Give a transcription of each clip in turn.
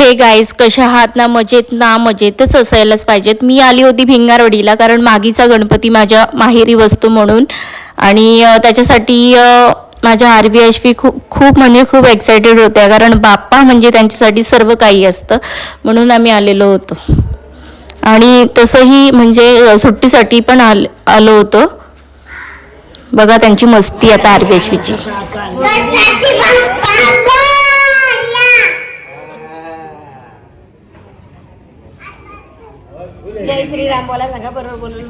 हे गाईज कशा आहात ना? मजेत ना? मजेतच असायलाच पाहिजेत. मी आली होती भिंगारवाडीला, कारण मागीचा गणपती माझ्या माहेरी बसतो म्हणून. आणि त्याच्यासाठी माझ्या आरवी अश्वी खूप म्हणजे खूप एक्सायटेड होत्या, कारण बाप्पा म्हणजे त्यांच्यासाठी सर्व काही असतं, म्हणून आम्ही आलेलो होतो. आणि तसंही म्हणजे सुट्टीसाठी पण आलो होतो. बघा त्यांची मस्ती आता आरवी अश्वीची. जय श्रीराम बोला सांगा बरोबर बोलून.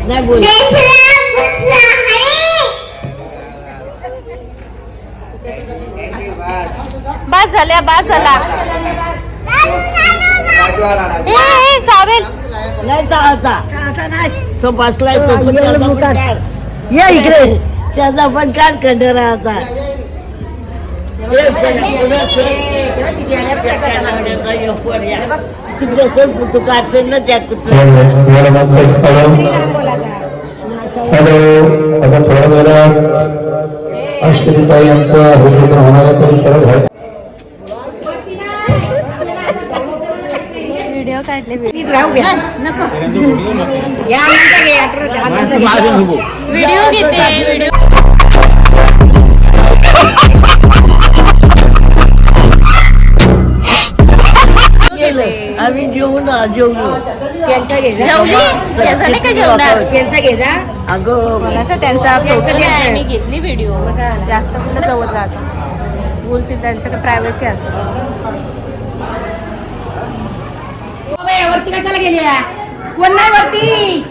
नाही बोल. बास झाल्या बास झाला. चावेल नाही चालता नाही तो बसलाय तो या इकडे त्याचा पण काय कंडराचा तुझ्या सर तू काढते ना त्या थोड्या वेळात अश्विनीताई यांचा कार्यक्रम होणार आहे, तरी सरळ आहे. व्हिडिओ काढले व्हिडिओ घेते व्हिडिओ. आम्ही जेवलो त्यांचा घे जेवली त्याचा नाही का जेवणार त्यांचा घे जा. अगं कोणाचा त्यांचा मी घेतली व्हिडिओ. जास्त कुठं जवळ जायचं बोलतील, त्यांचं काही प्रायव्हसी असतं. वरती कशाला गेली? कोण नाही वरती?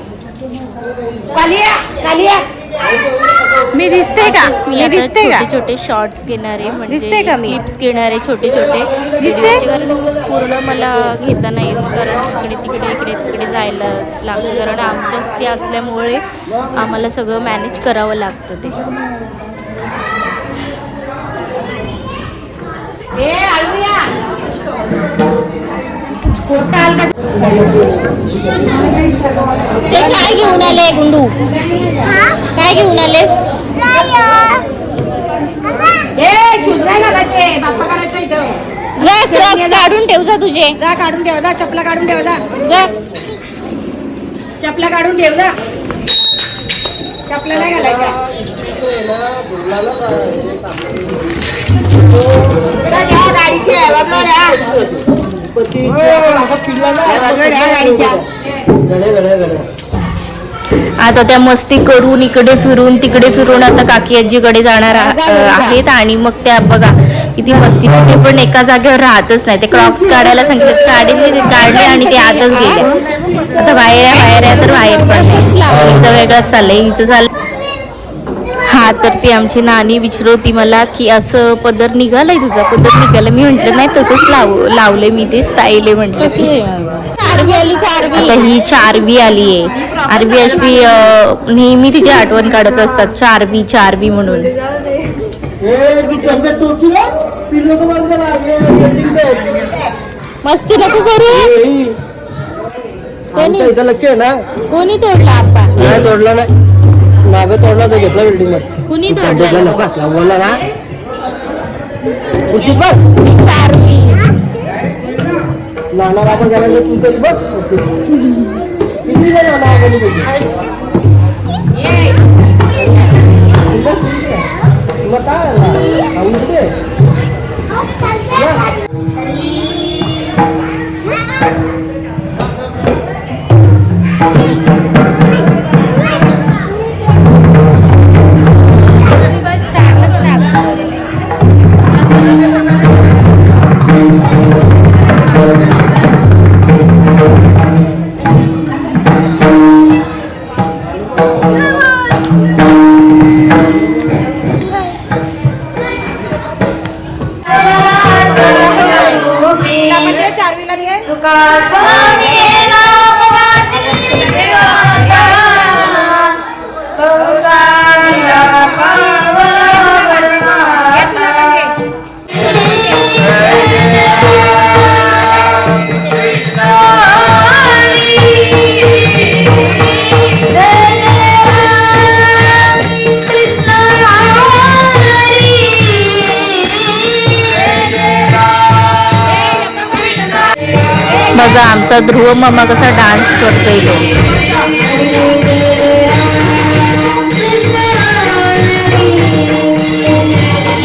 मी दिसते का? मी दिसते छोटे छोटे शॉर्ट्स घेणारे, म्हणजे दिसते का मी? क्लिप्स घेणारे छोटे छोटे दिसते? कारण पूर्ण मला घेता नाही येत, कारण इकडे तिकडे जायला लागतं, कारण आमच्या ते असल्यामुळे आम्हाला सगळं मॅनेज करावं लागतं. ते काय घेऊन आले गुंडू? काय घेऊन आलेस? क्रॉक्स काढून ठेव जा तुझे. जा काढून ठेव जा. चपला काढून ठेव जा. जा. चपला काढून ठेव जा. चपला नाही घालायच्या. आता त्या मस्ती करून इकडे फिरून तिकडे फिरून आता काकी आजीकडे जाणार आहेत. आणि मग त्या बघा किती मस्ती, ते पण एका जागेवर राहतच नाही. ते क्रॉक्स काढायला सांगितलं, काढले आणि ते आतच गेले. आता बाहेर तर बाहेर पण हिचं वेगळंच चाललंय, हिचं चाललंय. हा तर ती आमची नानी विचारती मला की असं पदर निघालाय तुझा, पदर निघाला. मी म्हटलं नाही तसंच लावले मी, ते स्टाईल आहे म्हटलं की. आता ही चारवी आली आहे. आरवी अश्वी नेहमी तिची आठवण काढत असतात, चारवी म्हणून. मस्ती नको करू. कोणी तोडला? आप्पा नाही तोडला, नाही मागं तोडला तो घेतला बिल्डिंग मध्ये. कुणी तोडला? बोलला ना चारवी नाना आपण गेला तू बस. किती बघा आमचा ध्रुव मामा कसा डान्स करतोय तो.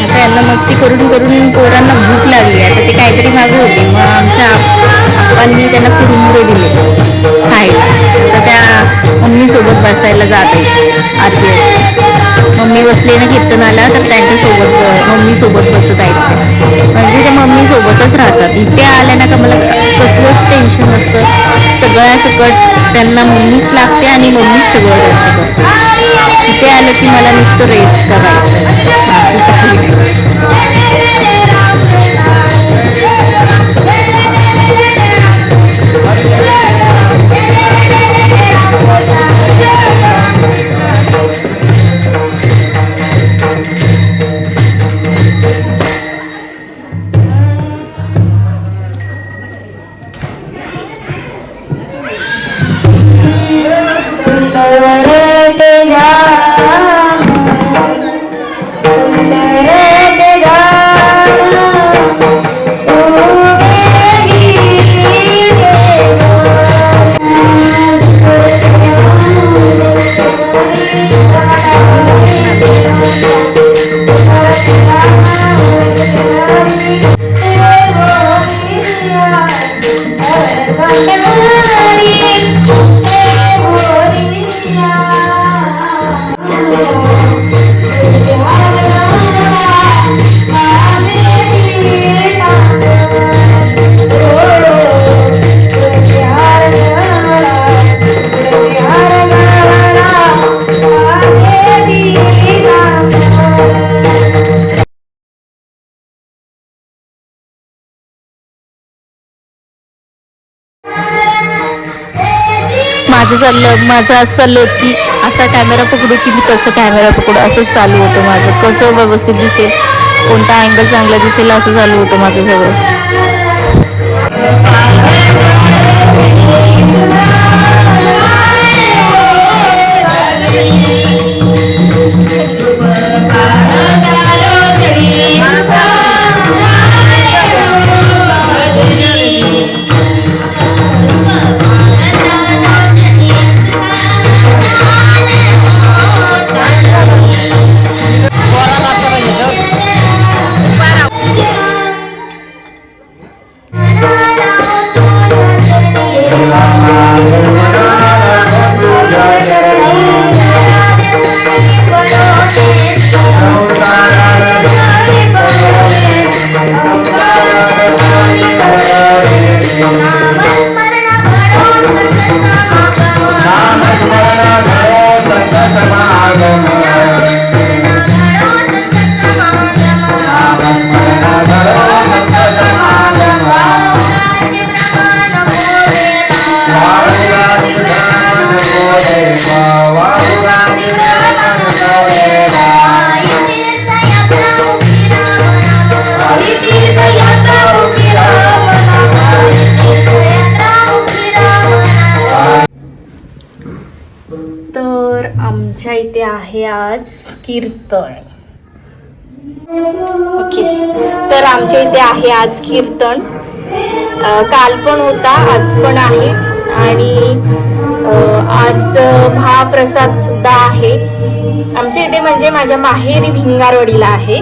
आता यांना मस्ती करून करून पोरांना भूक लागली. आता ते काहीतरी मागं होते, मग आमच्या आप्पांनी त्यांना कुरमुरे दिले खायला. आता त्या मम्मीसोबत बसायला जात आहेत आरती. मम्मी बसली ना कीर्तनाला, तर त्यांच्यासोबत मम्मीसोबत बसत आहेत. म्हणजे त्या मम्मीसोबतच राहतात. इथे आल्या ना का मला कसलंच टेन्शन नसतं. सगळ्यासकट त्यांना मम्मीच लागते आणि मम्मीच सगळं रेस्ट करते. इथे आलं की मला नुसतं रेस्ट करायचं, बाकी काही नाही. माझं असं चाललं होतं की असा कॅमेरा पकडू की मी तसं कॅमेरा पकडू, असंच चालू होतं माझं. कसं व्यवस्थित दिसेल, कोणता अँगल चांगला दिसेल, असं चालू होतं माझं सगळं. तर आमच्या इथे आहे आज कीर्तन. ओके, तर आमच्या इथे आहे आज कीर्तन. काल पण होता, आज पण आहे आणि आज महाप्रसाद सुद्धा आहे आमच्या इथे. म्हणजे माझ्या माहेरी भिंगारवाडीला आहे.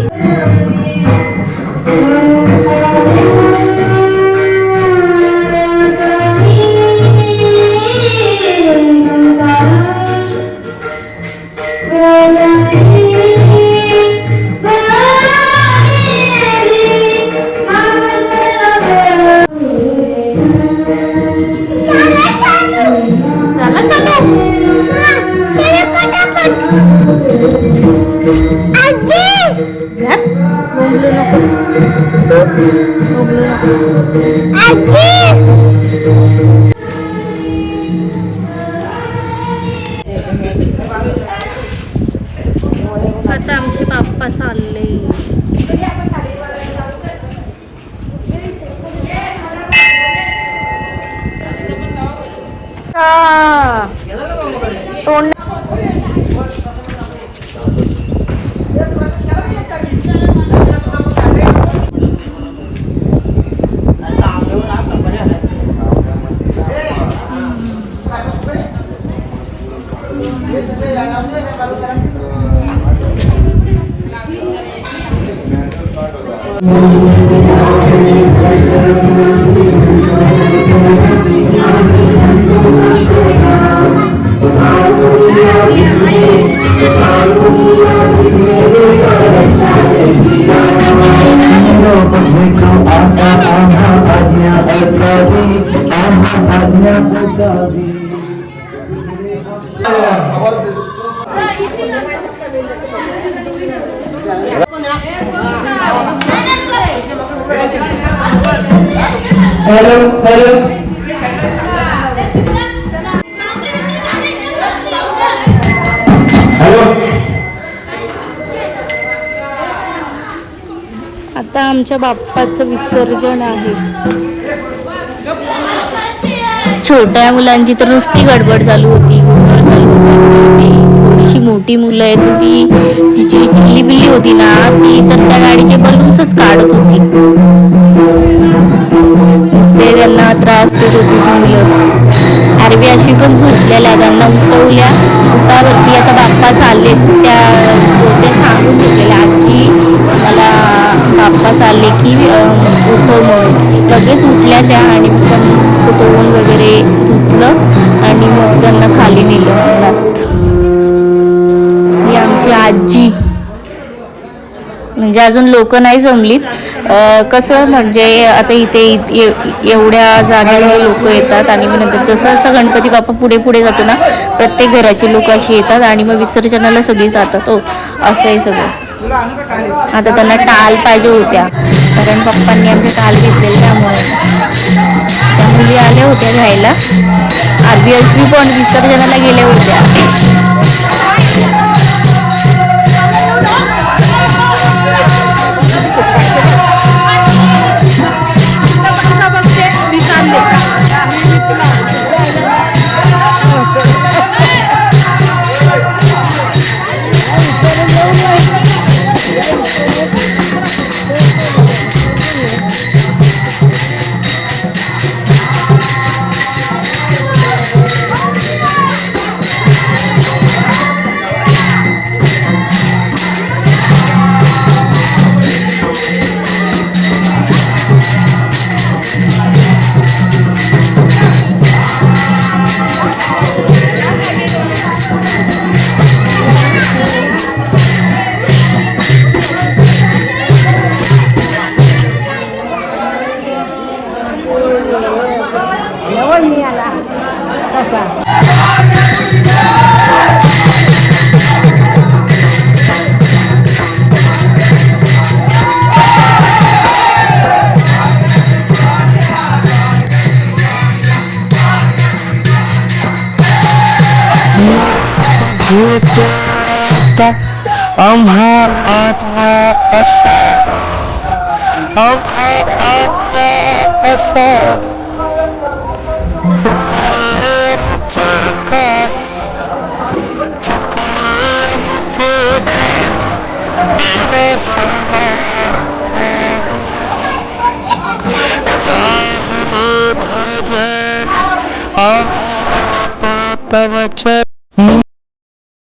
आता आमचे बाप्पा चालले. तोंड हॅलो हॅलो आता आमच्या बाप्पाचं विसर्जन आहे. छोट्या मुलांची तर नुसती गडबड चालू होती, गोंधळ चालू होती. थोडीशी मोठी मुलं आहेत, ती जी चिल्ली बिल्ली होती ना, ती तर त्या गाडीचे बलून्सच काढत होती. नुसते त्यांना त्रास देत होती ती मुलं. आरवी अशी पण झोपलेल्या, त्यांना उठवल्या उठावरती. आता बाप्पा चालले, त्या सांगून झोपलेल्या, आजी मला बाप्पा चालले की उठव म्हणून. लगेच उठल्या त्या आणि मग त्यांचं तोंड वगैरे धुतलं आणि मग त्यांना खाली नेलं अंगणात. ही आमची आजी. म्हणजे अजून लोक नाही जमलीत. कसं म्हणजे आता इथे एवढ्या जागेवर लोक येतात आणि मग नंतर जसं जसं गणपती बाप्पा पुढे पुढे जातो ना, प्रत्येक घराची लोक अशी येतात आणि मग विसर्जनाला सगळी जातात. हो, असं आहे सगळं. आता त्यांना टाल पाहिजे होत्या, कारण पप्पांनी आमचे टाल घेतले, त्यामुळे त्या मुली आल्या होत्या घ्यायला. आरबीएसबी पण विसर्जनाला गेल्या होत्या. Bye.